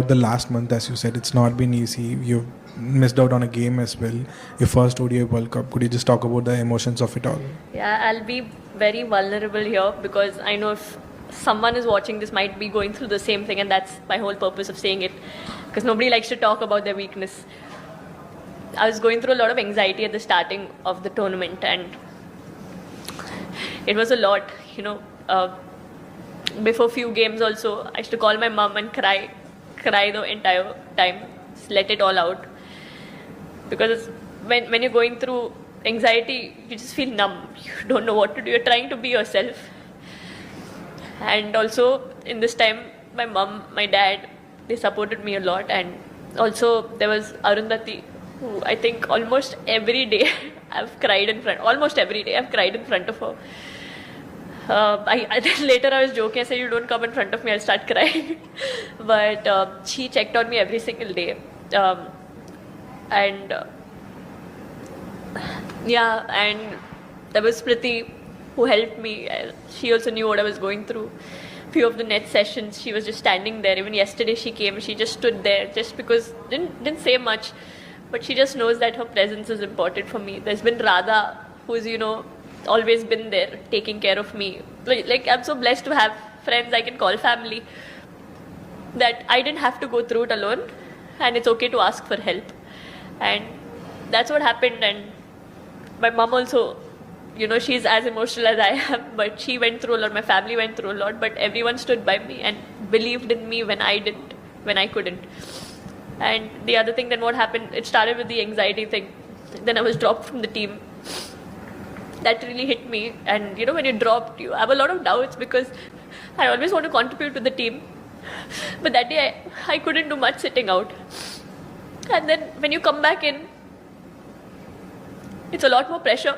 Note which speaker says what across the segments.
Speaker 1: The last month, as you said, it's not been easy. You've missed out on a game as well. Your first ODI World Cup. Could you just talk about the emotions of it all?
Speaker 2: Yeah, I'll be very vulnerable here because I know if someone is watching this might be going through the same thing, and that's my whole purpose of saying it, because nobody likes to talk about their weakness. I was going through a lot of anxiety at the starting of the tournament, and it was a lot, before few games also, I used to call my mom and cry the entire time, just let it all out. Because when you're going through anxiety, you just feel numb. You don't know what to do. You're trying to be yourself. And also, in this time, my mom, my dad, they supported me a lot. And also, there was Arundhati, who I think almost every day I've cried in front. Almost every day I've cried in front of her. Later I was joking, I said, you don't come in front of me, I'll start crying. But she checked on me every single day. And there was Priti who helped me. She also knew what I was going through. Few of the net sessions, she was just standing there. Even yesterday she came, she just stood there just because, didn't say much. But she just knows that her presence is important for me. There's been Radha, who's, always been there taking care of me. Like I'm so blessed to have friends I can call family, that I didn't have to go through it alone, and it's okay to ask for help. And that's what happened. And my mom also, she's as emotional as I am, but she went through a lot, my family went through a lot, but everyone stood by me and believed in me when I didn't, when I couldn't. And the other thing, then what happened, it started with the anxiety thing. Then I was dropped from the team. That really hit me. And when you're dropped, you have a lot of doubts, because I always want to contribute to the team. But that day I couldn't do much sitting out. And then when you come back in, it's a lot more pressure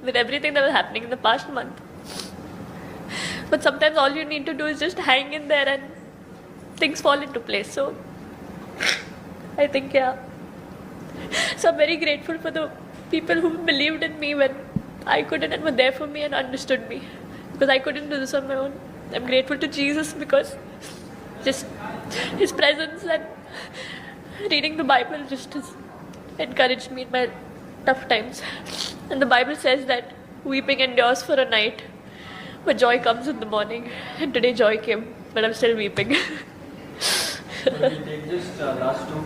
Speaker 2: with everything that was happening in the past month. But sometimes all you need to do is just hang in there and things fall into place. So I think, so I'm very grateful for the people who believed in me when I couldn't, and were there for me and understood me, because I couldn't do this on my own. I'm grateful to Jesus because just His presence and reading the Bible just has encouraged me in my tough times. And the Bible says that weeping endures for a night, but joy comes in the morning. And today joy came, but I'm still weeping.
Speaker 3: Will you take just last two